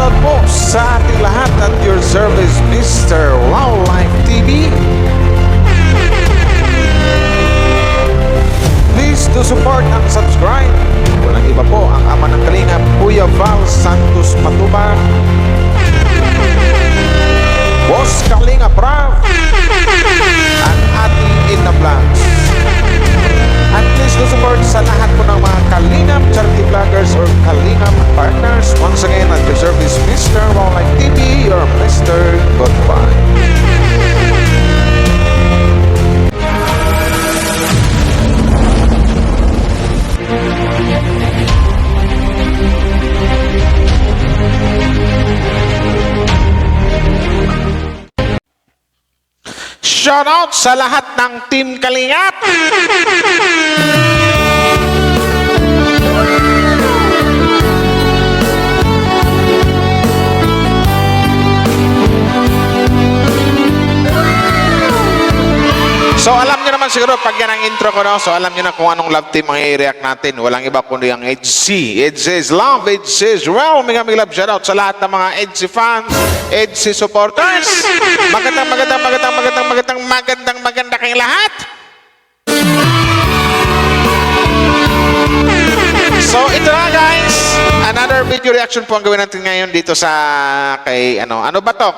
shoutout po sa ating lahat at your service, Mr. Wow Life TV. Please do support and subscribe. Walang iba po ang ama ng Kalingap, Kuya Val Santos Matubang, Boss Kalingap Rav, at ating Ina Vlogs. At please do support sa lahat po ng mga Kalingap charity vloggers or Kalingap partners. Once again, at your service, Mr. Wow Life TV, your Mr. Goodbye. Shoutout sa lahat ng Team Kalingap! So alam nyo naman siguro pag yan ang intro ko, no? So alam nyo na kung anong love team ang i-react natin. Walang iba kundi ang EDC. EDC is love, EDC is well. Mga love shoutout sa lahat ng mga EDC fans, EDC supporters. Magandang kayong lahat. So ito na guys, another video reaction po ang gawin natin ngayon dito sa kay ano ba to?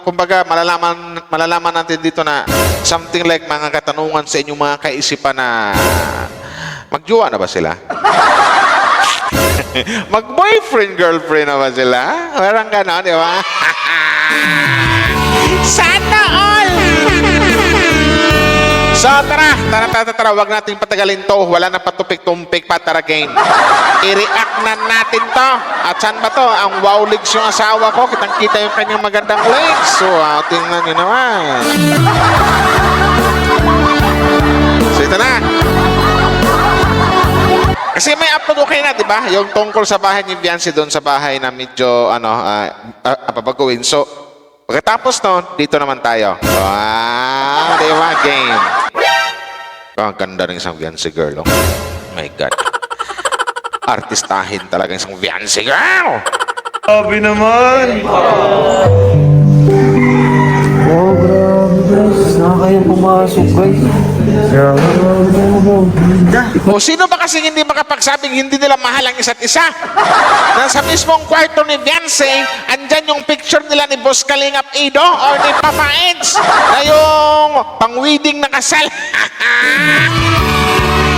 Kumbaga malalaman natin dito na something like mga katanungan sa inyong mga kaisipan na magjowa na ba sila? Mag-boyfriend, girlfriend na ba sila? Parang gano'n, di ba? Sana all! So tara, wag nating patagalin to. Wala na patupik-tumpik pa, tara game. I-react na natin to. At saan ba to? Ang wow legs yung asawa ko. Kitang-kita yung kanyang magandang legs. So, tingnan nyo naman. So ito na. Kasi may upload okay na, di ba? Yung tungkol sa bahay ni Biancy doon sa bahay na medyo, papaguin. So, pagkatapos nun, dito naman tayo. Wow, di ba? Game. Ang ganda rin isang Biancy girl, oh. My God. Artistahin talaga isang Biancy girl. Sabi naman. Oh, grabe guys. Nakakayang pumasok guys. O sino ba kasi hindi makapagsabing hindi nila mahal ang isa't isa? Nasa mismong kwarto ni Biancy, andyan yung picture nila ni Boss Kalingap Ido or ni Papa Eds na yung pang-wedding na kasal.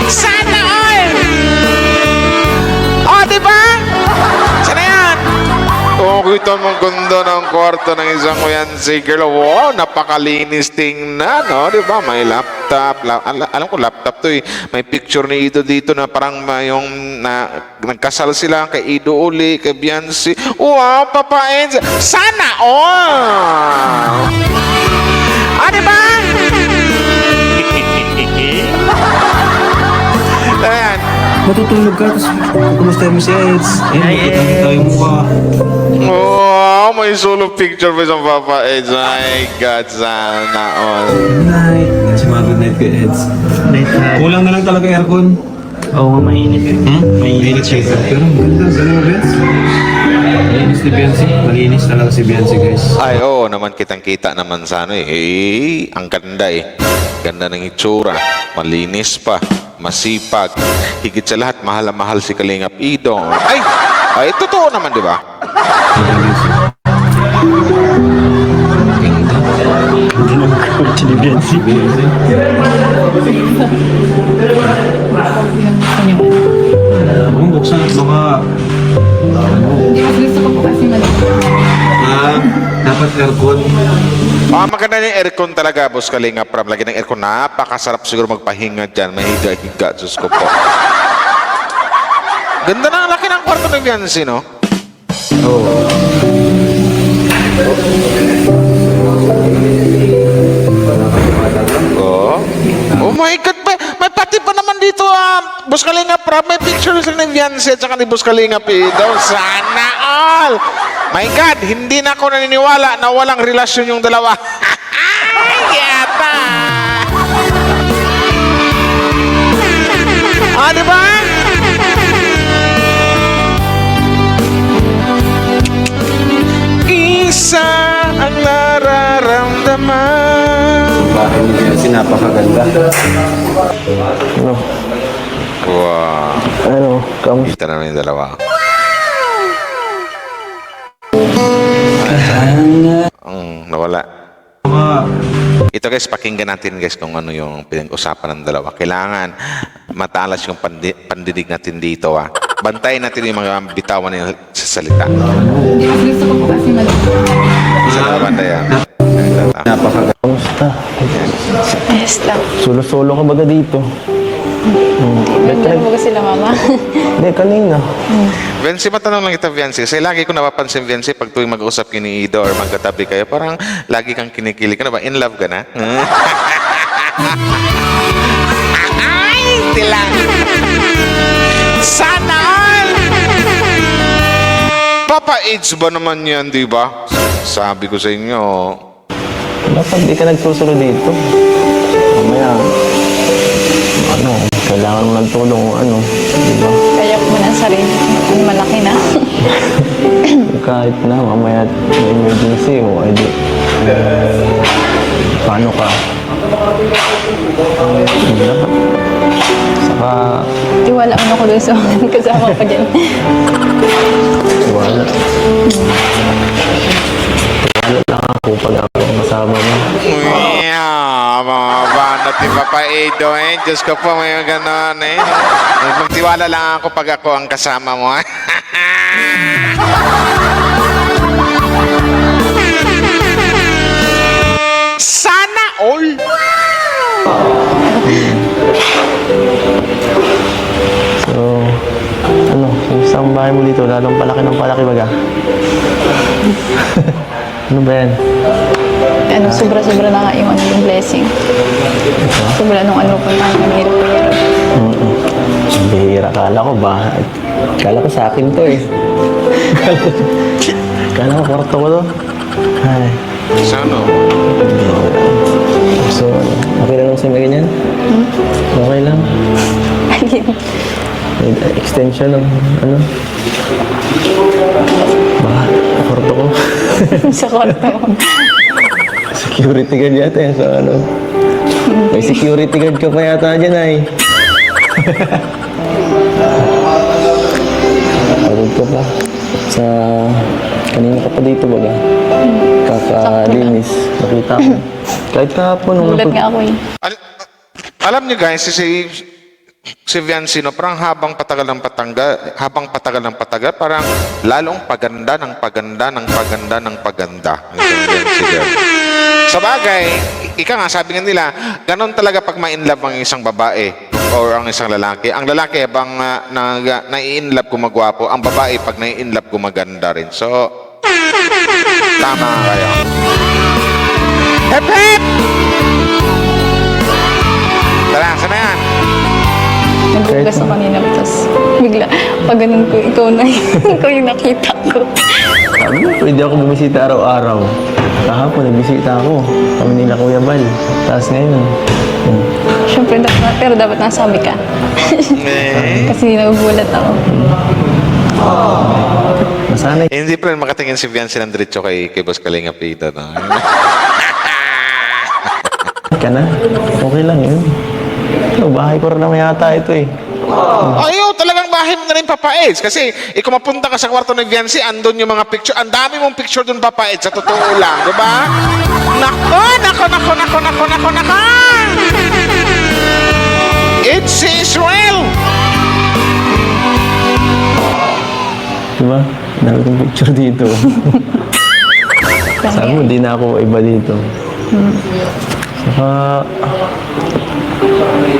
Sana all! O, diba? Sana yan? Oh, kita mo ganda ng kwarto ng isang Biancy girl. Wow, napakalinis tingnan, no? Diba? May laptop. Alam ko laptop to eh. May picture ni Ido dito na parang yung nagkasal sila kay Ido uli, kay Biancy. Wow, Papa Eds. Sana all! Ah, diba? Ayan. Matutulog ka, tapos kumusta mo si Eds? Ayun, tayo mukha. Wow, may solo picture pa sa Papa Eds. My God, sana all. Good night. Si mga good night kay Eds. Kulang na lang talaga aircon. Oo, mainit. Mainit siya. Pero ang ganda, galing mo, Bens. Malinis ni Biancy. Malinis talaga si Biancy, guys. Ay, oo naman, kitang-kita naman sa ano eh. Eh, ang ganda eh. Ganda ng itsura. Malinis pa. Masipag. Higit sa lahat, mahal na mahal si Kalingap Ido. Ay, totoo naman, di ba? Si Biancy. Kung buksan at baka... Hindi mas gusto ko po kasi dapat aircon. Maganda yung aircon talaga, Boss Kalingap Ram. Lagi ng aircon, napakasarap siguro magpahinga dyan. Mahiga-higa, Diyos ko po. Ganda na, laki ng kwarto ng Biancy, no? Oo. Oh my God, may pati pa naman dito, Boss Kalingap Ram. May picture sila ng Biancy at saka ni Boss Kalingap Ido. Sana all! My God, hindi na ako naniniwala na walang relasyon yung dalawa. Yata! Di ba? isa ang nararamdaman. Bahay ni Biancy, napakaganda. Ano? Wow. Ano? Kamusta? Kita naman yung dalawa. Nawala. Ito guys, pakinggan natin guys kung ano yung pinag-usapan ng dalawa. Kailangan matalas yung pandinig natin dito ah. Bantayin natin yung mga bitawan nila sa salita. Mas gusto ko po kasi Isa na bantayan. Napakaganda. Kamusta? Ayos lang. Solo-solo ka baga dito? Nandun mo sila mama. Hindi, kanina. Viancy, matanong lang kita, Viancy. Kasi lagi ko napapansin, Viancy, pag tuwing mag-usap kayo ni Ido or magkatabi kayo, parang lagi kang kinikilig. Ano ba? In love ka na? Ay, tila. Sana all! Papa AIDS ba naman yan, di ba? Sabi ko sa inyo. Dapat di ka nagsusulo dito. Mamaya, ano, kailangan mo ng tulong, ano, di ba? Kaya ko na ang sarili. Ang malaki na. Kahit na, mamaya may emergency o edi, paano ka? Dapat. Saka, Tiwala mo ako dun sa kasama ko dyan. wala. Wala lang ako pag ako ang kasama mo. Yeah, mga banat ni Papa Edo eh. Diyos ko po, may gano'n eh. Magtiwala lang ako pag ako ang kasama mo. Sana all! So, ano, yung isang bahay mo dito, lalong palaki ng palaki baga. Ano ba yan? Ano, sobra-sobra na nga yung, ano, yung blessing. Sobra nung ano pa tayo ng hirap-hirap. Bihira, kala ko ba? Kala ko sa akin to eh. Kala ko kwarto ko to. Ay, Sana. so, okay lang sa mga ganyan? Okay lang. Ayun. May extension ng ano? Baka, kwarto ko. Sa kwarto mo. Security guard yata yan sa ano. May security guard ka pa yata dyan ay. Pagod ka pa. Sa... Kanina ka pa dito baga. Kakalinis. Nakita ko. Kahit kahapon. nung Gulat napag- nga ako eh. Alam niyo guys, si Viancy, no, parang habang patagal ng patagal, parang lalong paganda ng paganda ng paganda ng paganda. Itong Viancy girl. Sa bagay, ika nga, sabi nga nila, ganon talaga pag ma-inlove ang isang babae or ang isang lalaki. Ang lalaki, habang nai-inlove kung magwapo, ang babae, pag nai-inlove kung maganda rin. So, tama kayo. Hep, hep! Tara, sana yan. Nagbugas ako kanina. Tapos bigla, pag ganun ko, ikaw na ikaw yung nakita ko. Sabi mo, pwede ako bumisita araw-araw. Kahapon, nagbisita ako. Kami nila Kuya Bal. Tapos ngayon, Siyempre, pero dapat nasabi ka. Kasi nagugulat ako. masanay Hindi pa rin makatingin si Viancy ng diretso kay Boss Kalinga Pida. No? ka na. Okay lang yun. Ano, bahay ko rin naman yata ito eh. Ayaw, talagang bahay mo na rin, Papa Eds. Kasi, kung mapunta ka sa kwarto ni Viancy, andun yung mga picture. Ang dami mong picture dun, Papa Eds. Sa totoo lang, di ba? Nako, nako, nako, nako, nako, nako, nako! It's Israel! Diba? Dami kong picture dito. Sabi mo, di na ako iba dito. Saka,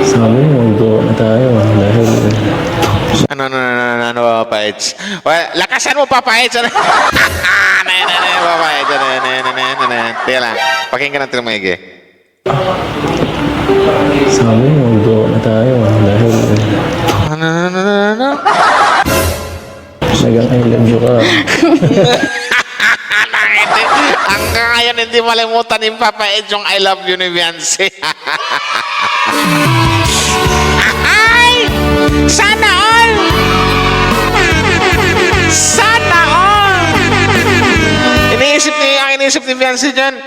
sabi mo, mag-go na tayo. Dahil, Ano, Papa Eds? Well, lakasan mo, Papa Eds. Ano? Papa Eds. Teka lang, pakinggan natin maigi. sabi mo, mag-go na tayo. Dahil, Ano? nagang I love you ka. Hanggang ngayon, hindi malimutan ni Papa Eds yung I love you ni Viancy. Ay! Sana all! Sana all! Iniisip ni iniisip ni Fiancé dyan?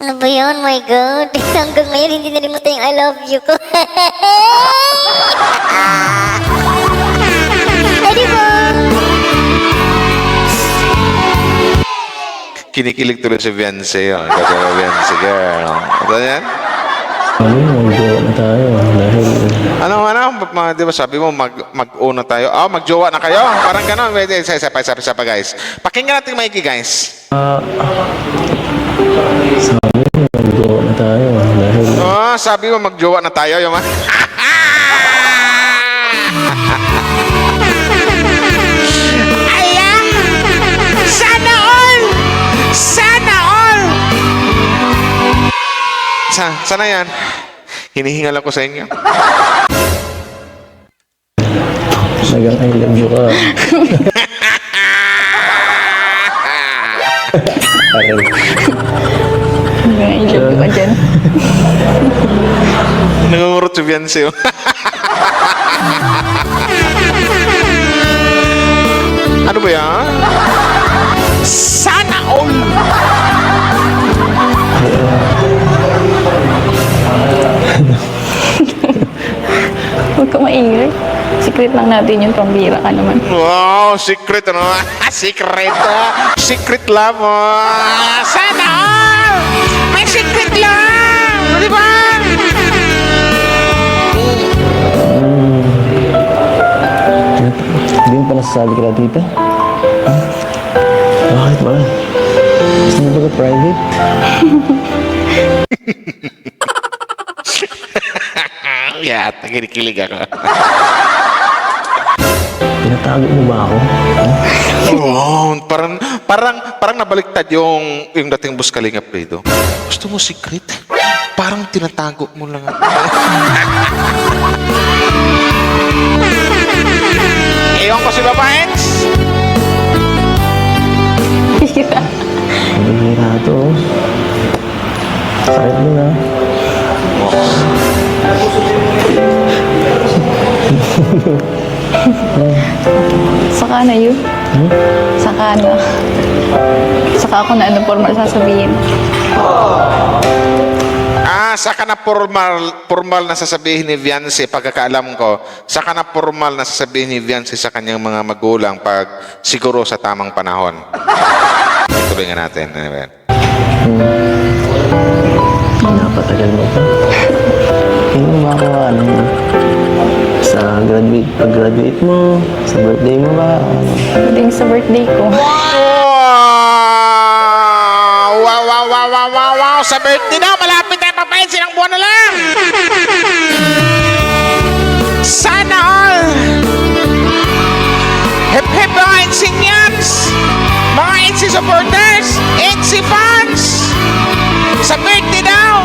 Ano ba yun? My God. Hanggang ngayon, hindi nalimutan yung I love you ko. Ready po? Kinikilig tuloy si Fiancé. Oh. Kaya Fiancé girl. Ano yan? Ano, magjowa na tayo. Dahil, Di ba sabi mo, mag-una tayo? Magjowa na kayo? Parang gano'n. Wait, isa pa, guys. Pakinggan natin maiki, guys. sabi mo, magjowa na tayo. Dahil, Sabi mo, magjowa na tayo. Yung Alam! Sana all! Sana all! Sana yan? Hinihingal ako sa inyo. nagang I love you ka. Aray. Ilog ka dyan. Nangungurot si Fiancé. Oh. Ano ba yan? Sana all! Huwag ka maingay. Secret lang natin yun, pambira ka naman. Wow, secret ano? Secret. Secret love. Sana all! May secret lang! Di ba? Hindi mo pa nasasabi ka na, tita? Bakit ba? Gusto mo ba ka private? Yeah, kinikilig ako. Pinatago mo ba ako? Wow, parang nabaliktad yung dating Boss Kalingap dito. Gusto mo secret? Parang tinatago mo lang. Ewan ko si Babaens. Bira. Bihira to. Sakit mo na. Saka na yun. Saka na. Saka ako na ano formal sasabihin. Saka na formal na sasabihin ni Fiancé, pagkakaalam ko, saka na formal na sasabihin ni Fiancé sa kanyang mga magulang pag siguro sa tamang panahon. Tuloy nga natin. Ano ba yan? Napatagal mo pa. Hindi mo ba ako sa pag-graduate mo, sa birthday mo ba? Pwedeng sa birthday ko. Wow! Sa birthday na, malapit tayo papayin, silang buwan na lang! Sana all! Hip hip mga Insignans! Mga Insi supporters! Insi fans! Sa birthday daw!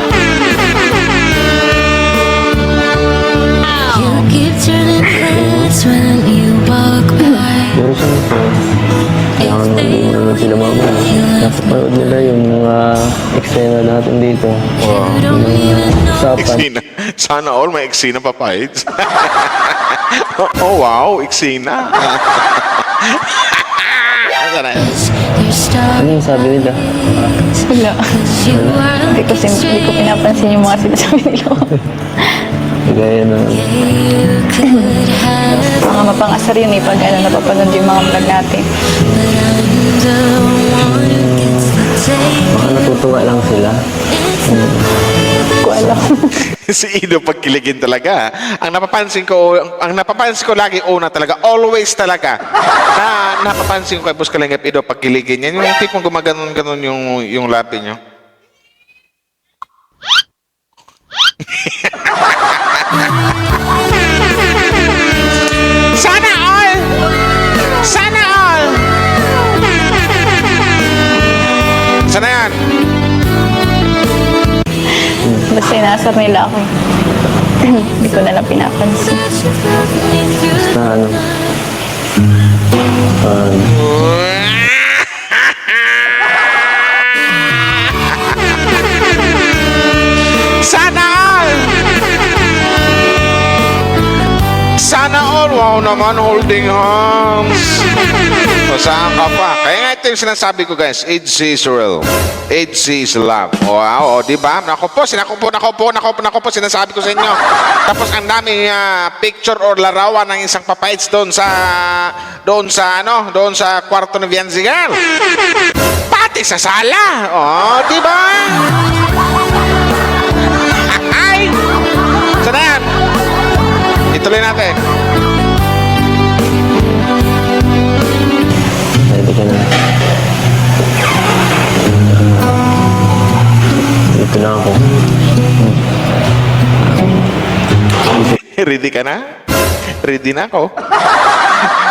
You keep turning heads when you walk by. Pero siyempre, kailangan mo hindi mo naman sila magulang. Napapanood nila yung mga eksena natin dito. Yung usapan. Eksina. Sana all may eksina papayids. Oh wow, eksina. Sana yan? You're stuck. Ano yung sabi nila? Wala. You are Hindi ko pinapansin yung mga sinasabi nila. Gaya na, you could have. Mga mapangasar yun eh, pag napapanood yung mga vlog natin. But I'm the one who gets to take. baka natutuwa lang sila. Hindi ko alam. Si Ido pagkiligin talaga. Ang napapansin ko lagi una talaga, always talaga. Napapansin ko kay Boss Kalingap Ido pagkiligin. Yan yung tipong gumaganon-ganon yung labi nyo. Sana all! Sana all! Sana yan? Basta inaasar nila ako eh. Hindi ko na lang pinapansin. Basta ano, Sana all! Sana all! Wow naman, holding hands. Saan ka pa? Kaya nga ito yung sinasabi ko guys, age is real. Age is love. Wow, di ba? Nako po, sinasabi ko sa inyo. Tapos ang daming picture or larawan ng isang papaids doon sa kwarto ni Viancy girl. Pati sa sala. Oh, di ba? Ay! Saan na yan? Ituloy natin. Ready ka na. Dito na ako. Ready ka na? Ready na ako.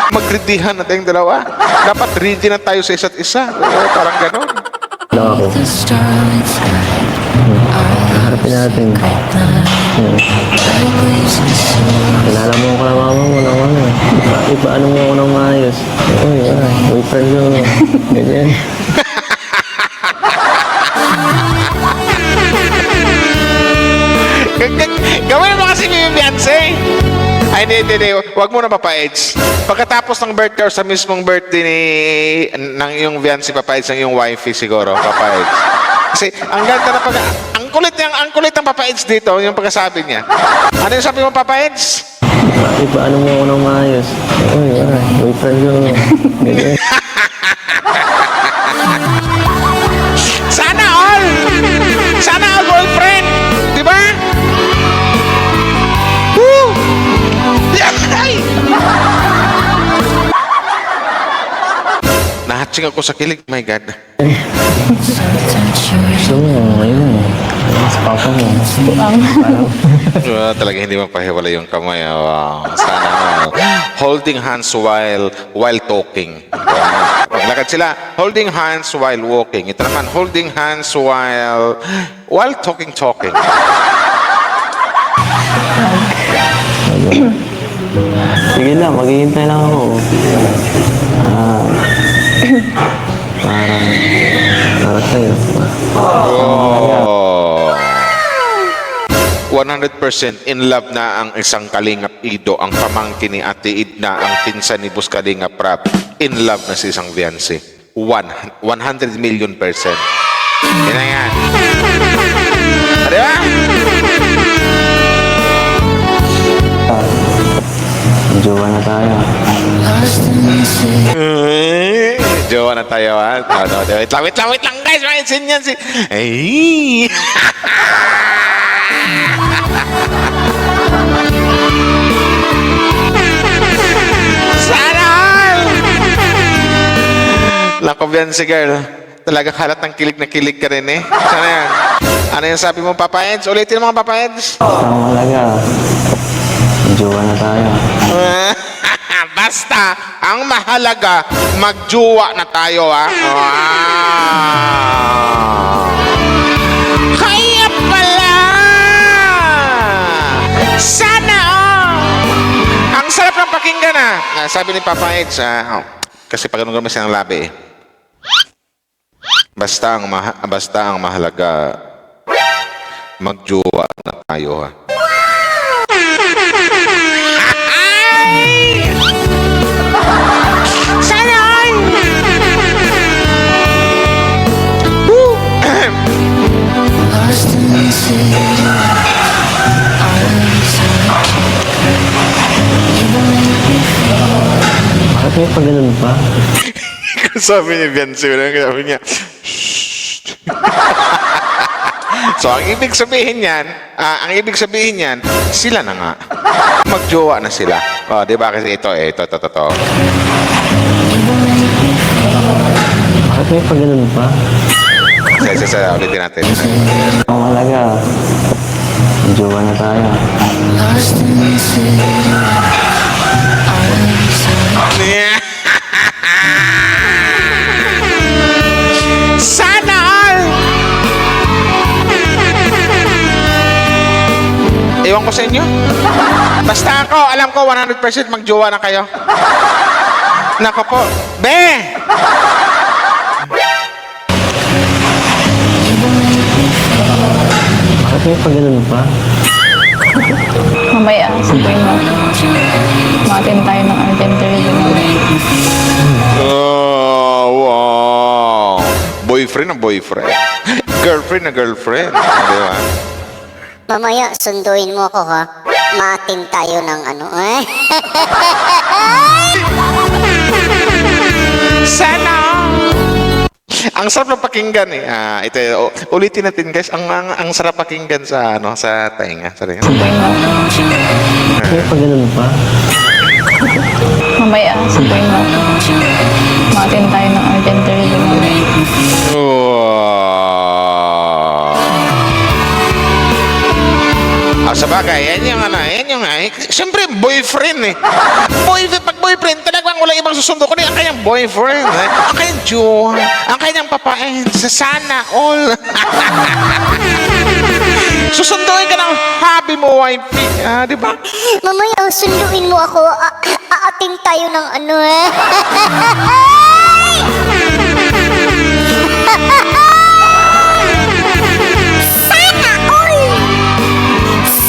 Magreadyhan na tayong dalawa. Dapat ready na tayo sa isa't isa. Parang ganon. Na ako. The starlit sky. Harapin natin. Kilala mo ako na mama mo naman eh. Bakit paano mo ako nang maayos? Uy, boyfriend ko. Ganyan. Gawin mo kasi yung Beyonce. Ay, hindi. Huwag mo na Papa-Eds. Pagkatapos ng birthday or sa mismong birthday ng iyong Beyonce, Papa-Eds, ng iyong wifey siguro, Papa-Eds. Kasi ang ganda na ang kulit ng Papa-Eds dito, yung pagkasabi niya. Ano yung sabi mo, Papa-Eds? Bakit paano mo ako nang maayos? Uy, boyfriend ko. Ganyan. Sana all! Sana all boyfriend! Di ba? Woo! Ay! Nahatsing ako sa kilig, my God. Gusto mo, ayun. Ayun sa papa mo. Talaga hindi mapahiwalay yung kamay. Wow. Sana all. Holding hands while talking. Paglakad sila, holding hands while walking. Ito naman, holding hands while talking. Sige lang, maghihintay lang ako. Para sa'yo. Oh. 100% in love na ang isang Kalingap Ido, ang pamangkin ni Ate Idna, ang pinsan ni Boss Kalingap Rap. In love na si isang Viancy. 100 million %. Yan na yan. Di ba? Jowa na tayo. Jowa na tayo, ha? No, wait lang, guys. Mainsin yan si... Ay! Sana all! Lako, Viancy girl. Talaga halat ng kilig na kilig ka rin eh. Sana yan? Ano yung sabi mo, Papa Eds? Ulitin mo, Papa Eds. Basta ang malaga. Jowa na tayo. Basta, ang mahalaga, magjuwa na tayo, ha? Wow! Kaya pala! Sana, Ang sarap ng pakinggan, ha? Sabi ni Papa Eds, kasi pag ganun siya ng labi, eh. Basta ang mahalaga, magjuwa na tayo, ha? Lost in the city. Bakit may pag ganun pa? Sabi ni Viancy, sabi niya, shh. So, ang ibig sabihin niyan, sila na nga. Magjowa na sila. Oh, di ba? Kasi ito. Bakit may pag ganun pa? Ulitin natin. Ang malaga. Jowa na tayo. Lost in the city. Sana all! Ewan ko sa inyo. Basta ako, alam ko 100% magjowa na kayo. Nako po. Be! Bakit may pag ganun pa? Mamaya, sabihin mo. Matin tayo ng identity. Oh. boyfriend na boyfriend. Girlfriend na girlfriend. Di ba? Mamaya, sunduin mo ako ha. Maatin tayo ng ano eh. Sana! Ang sarap ng pakinggan eh. Ito, ulitin natin guys. Ang sarap pakinggan sa sa tainga. Sorry. Kaya pag ganun pa, Mamaya, sabihin mo. Matin tayo ng urgent review mamaya. Sa bagay, yan yung siyempre, boyfriend eh. Pag boyfriend, talagang wala ibang susundo ko. Ang kanyang boyfriend, ang kanyang jowa, ang kanyang papain, sana all. Susunduin ka ng hobby mo, wifey. Di ba? Mamaya, sunduin mo ako. Aatin tayo ng ano eh. Sana all!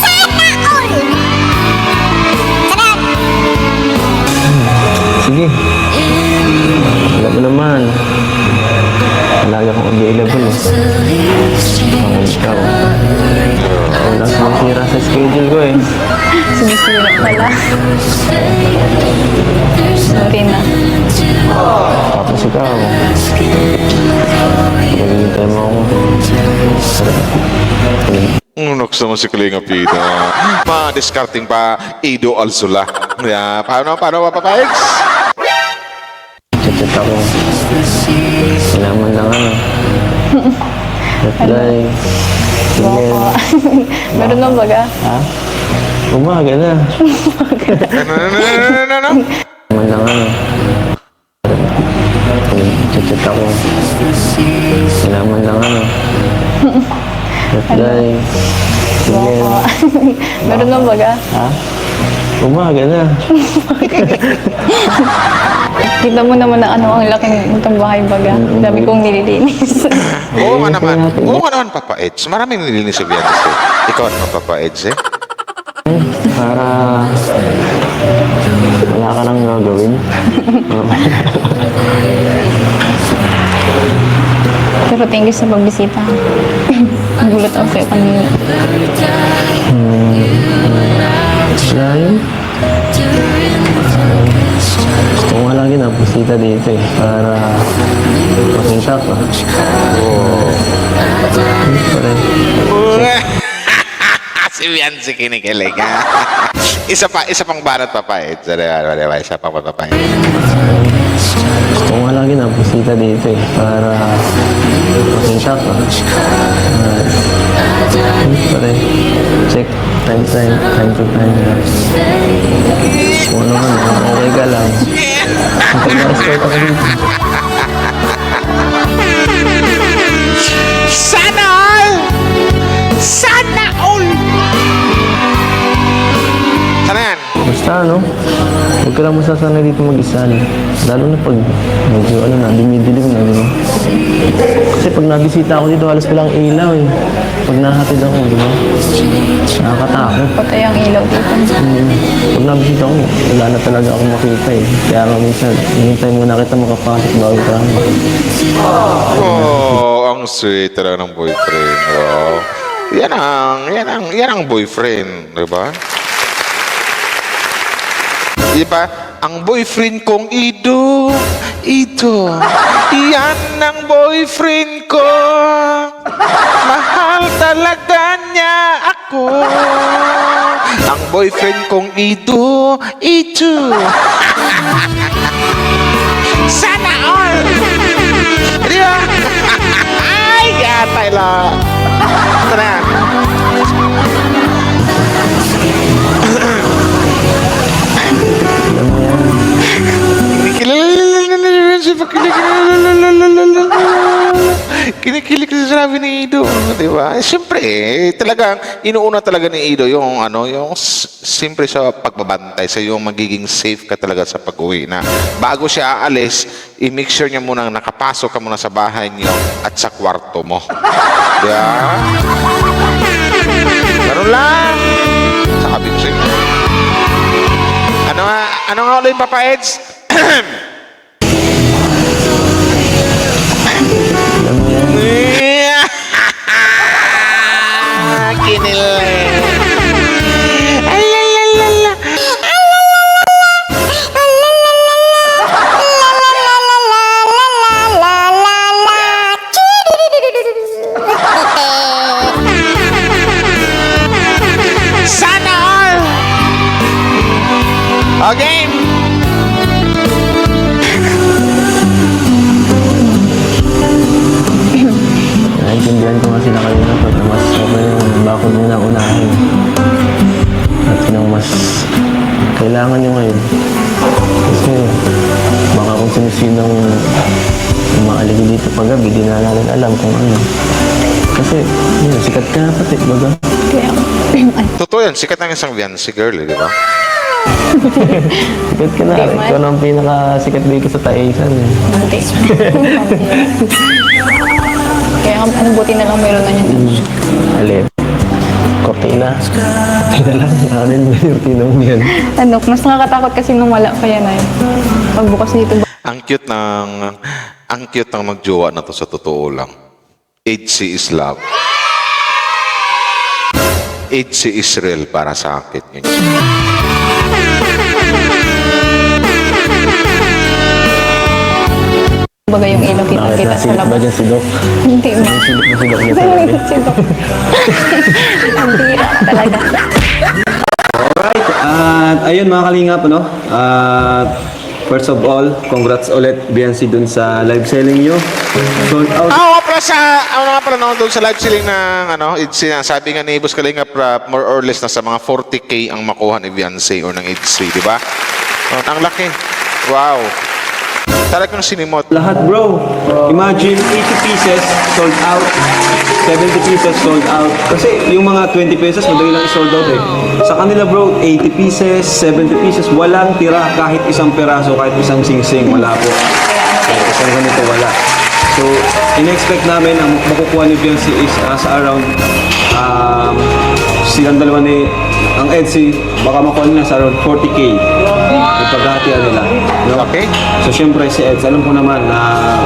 Sana all! Sarap! sige. Alam mo naman. Lagi akong available eh. Ang ikaw. Wala sumasira sa schedule ko eh. Sumisira pala. Sorry na. Tapos ikaw. Maghihintay mo ako. Nuksa mo si Kalinga Pita. Ma-discarding pa Ido Alzula. Paano Papa X? Chat ako. Kailangan lang ano. Reply. Email. Meron na baga? Ha? Umaga na. Ano? Kailangan lang ano. Chat ako. Kailangan lang ano. Reply. Email. Meron na baga? Ha? Umaga na. Kita mo naman na ano ang laking itong bahay baga. Dami kong nililinis. Oo nga naman, Papa Eds. Maraming nilinis sa Vianes eh. Ikaw naman, Papa Eds eh. Para wala ka nang gagawin. Pero thank you sa pagbisita. Nagulat ako sa'yo kanina. Wala yun. Gusto ko nga lagi na pusita dito eh. Para makita ka. Pare. Si Viancy kinikilig ha. Isa pang banat, Papa Eds. Isa pang Papa Eds. Gusto ko nga lagi na pusita dito eh. Para makita ka. Pare. Check. Time to time. Kung ano man, okay ka lang. Pag-escort ako dito. Sana all! Sana all! Sana yan? Basta ano, huwag ka lang masasanay dito mag-isa. Lalo na pag medyo dumidilim na, di ba? Kasi pag nabisita ako dito, halos walang ilaw eh. Pag nahatid ako, di ba? Nakakatakot. Patay ang ilaw dito. Pag nabisita ako, wala na talaga akong makita eh. Kaya nga minsan, hinintay muna kita makapasok bago ka. Ang sweet talaga ng boyfriend. Wow. Yan ang boyfriend, di ba? Di ba? Ang boyfriend kong Ido, yan ang boyfriend ko. Mahal talaga niya ako. Ang boyfriend kong Ido. Sana all! Di ba? Ay, gatay lang. Ito na yan. Kinikilig na sabi ni Ido, di ba? Siyempre, talagang inuuna talaga ni Ido yung siyempre sa pagbabantay, sa yung magiging safe ka talaga sa pag-uwi na bago siya aalis, i-make sure niya muna nakapasok ka muna sa bahay niyo at sa kwarto mo. Di ba? Ganun lang. Sabi ko sa'yo. Ano nga ulit, Papa Eds? Alam mo yan. haligi dito paggabi, di na natin alam kung ano. Kasi, yun, sikat ka na pati, baga. Kaya, Totoo yan, sikat ng isang Viancy girl, di ba? Sikat ka na. Di man. Ikaw na ang pinakasikat dito sa Taisan. Eh. hindi. Kaya, ano, buti na lang meron na yun. Alin. Cortina. Cortina lang. Ano yung cortina mo yan? Ano, mas nakakatakot kasi nung wala pa yan ay. Pagbukas dito, Ang cute ng magjowa na to sa totoo lang. HC is love. HC is real para sa akin. baga yung ilaw Bakit kita-kita sa nasilip ba labas. dyan si Doc? Hindi mo. Nasilip na si Doc niya sa Pero labi. si Doc. Ang tira talaga. Alright, at ayun mga kalingap, ano? At first of all, congrats ulit Biancy dun sa live selling nyo. Sold out. Nga pala naman doon sa live selling ng sabi nga ni Boss Kalinga more or less na sa mga 40K ang makuha ni Viancy or ng HC, di ba? Ang laki. Wow. Talagang sinimot. Lahat bro, imagine 80 pieces sold out, 70 pieces sold out. Kasi yung mga 20 pesos, madali lang i-sold out eh. Sa kanila bro, 80 pieces, 70 pieces, walang tira kahit isang peraso, kahit isang singsing, wala po. Kahit isang ganito, wala. So, in-expect namin ang makukuha ni Biancy is sa around silang dalawa ni ang Edsy, baka makuha nila sa around 40K. Yung paghahatian nila. No? Okay. So, syempre si Eds, alam ko naman na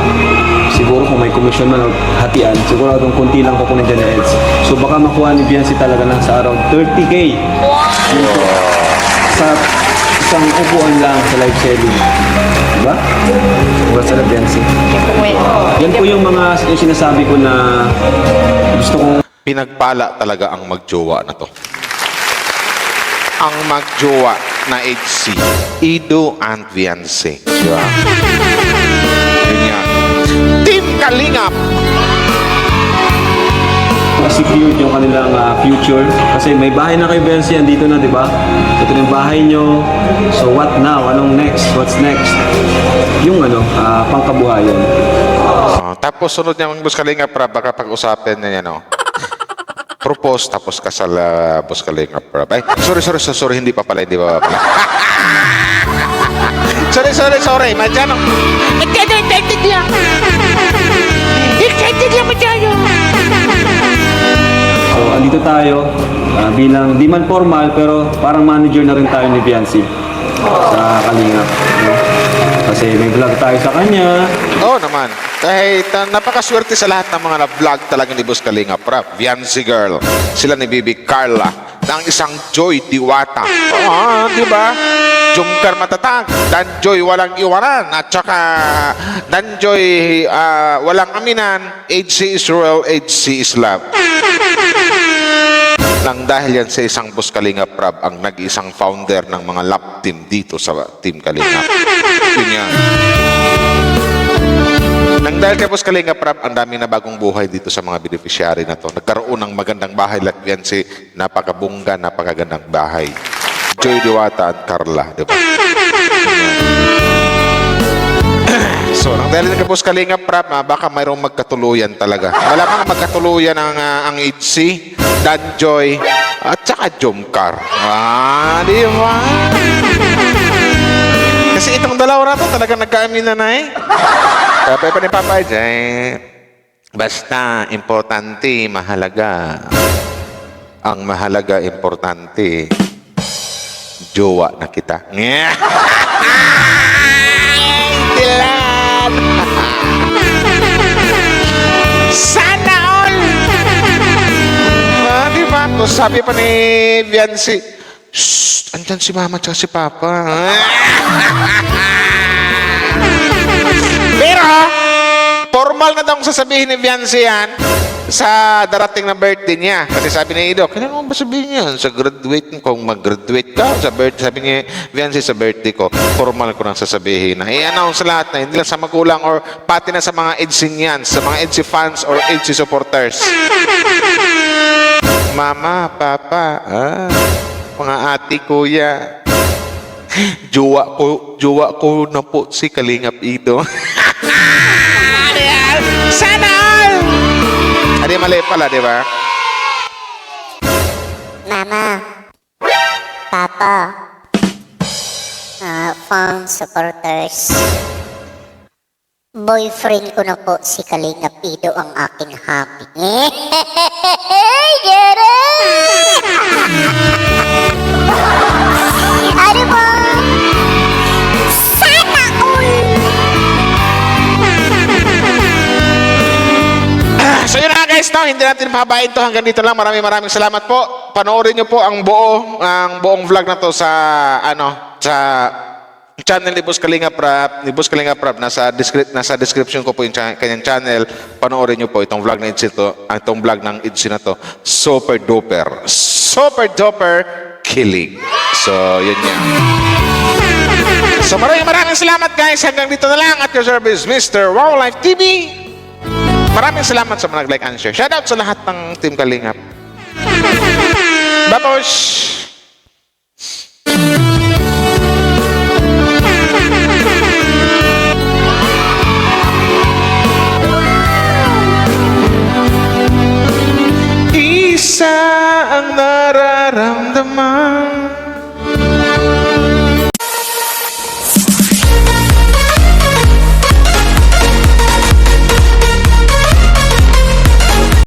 siguro kung may commission man o hatian, siguro itong kunti lang kukunin dyan ni Eds. So, baka makuha ni Biancy talaga ng sa around 30K. Sa isang upuan lang sa live selling. Diba? Congrats sa Biancy. Yan po yung mga yung sinasabi ko na gusto kong Pinagpala talaga ang magjowa na to. Ang magjowa na HC, Ido and Viancy. Diba? Ganyan. Team Kalingap! secured yung kanilang future. Kasi may bahay na kayo, Biancy, andito na, di ba? Ito na yung bahay nyo. So what now? Anong next? What's next? Yung pangkabuhayan. Tapos sunod niya ang Boss Kalinga Prab, baka pag-usapan niya yan, propose tapos kasal Boss Kalinga Prab. Ay, sorry, hindi pa pala. sorry, madyano. Excited lang madyano. So andito tayo bilang di man formal pero parang manager na rin tayo ni Biancy sa Kalingap. No? Kasi may vlog tayo sa kanya. Oo naman. Kahit napakaswerte sa lahat ng mga na-vlog talaga ni Boss Kalinga Prab. Viancy Girl. Sila ni Bibi Carla. Ng isang Joy Diwata. Di ba? Jumkar matatag. Danjoy walang iwanan. At saka Danjoy walang aminan. HC is royal, HC is love. Nang dahil yan sa isang Boss Kalinga Prab ang nag-isang founder ng mga lap team dito sa Team Kalinga. Yun yan. Nang dahil kay Boss Kalinga Prab, ang dami na bagong buhay dito sa mga beneficiary na to. Nagkaroon ng magandang bahay like Viancy, napakabungga, napakagandang bahay. Joy Diwata at Carla, di ba? So, nang dahil kay Boss Kalinga Prab, baka mayroong magkatuluyan talaga. Malamang magkatuluyan ang HC, Danjoy, at saka Jomcar. Di ba? Kasi itong dalawa na to talagang nagkaamina na eh. Kapay pa ni Papa Jay. Basta, importante, mahalaga. Ang mahalaga, importante, jowa na kita. Dilan! Sana all! Di ba? Tapos sabi pa ni Viancy, shh, andyan si Mama at si Papa. Pero, formal na daw sasabihin ni Viancy yan sa darating na birthday niya. Kasi sabi ni Ido, kailan mo ba sabihin yan? Sa graduate, kung mag-graduate ka, sa birthday, sabi ni Viancy sa birthday ko, formal ko nang sasabihin na i-announce lahat na, hindi lang sa magulang or pati na sa mga EDSInians, sa mga EDSI fans or EDSI supporters. Mama, Papa, mga ate, kuya, jowa ko na po si Kalingap Ido. nagkamali pala, di ba? Mama. Papa. Phone supporters. Boyfriend ko na po si Kalinga Pido ang aking happy. Get it? Ano po? Sana all! So yun na guys, no? Hindi natin pahabain to, hanggang dito lang. Maraming salamat po. Panoorin nyo po ang buong vlog na to sa sa channel ni Boss Kalinga Prab. Nasa description ko po yung kanyang channel. Panoorin nyo po itong vlog ng Itzy na to. Super duper kilig. So yun yan. So maraming salamat guys. Hanggang dito na lang. At your service, Mr. Wow Life TV. Maraming salamat sa mga nag-like and share. Shoutout sa lahat ng Team Kalingap. Babosh! Isa ang nararamdaman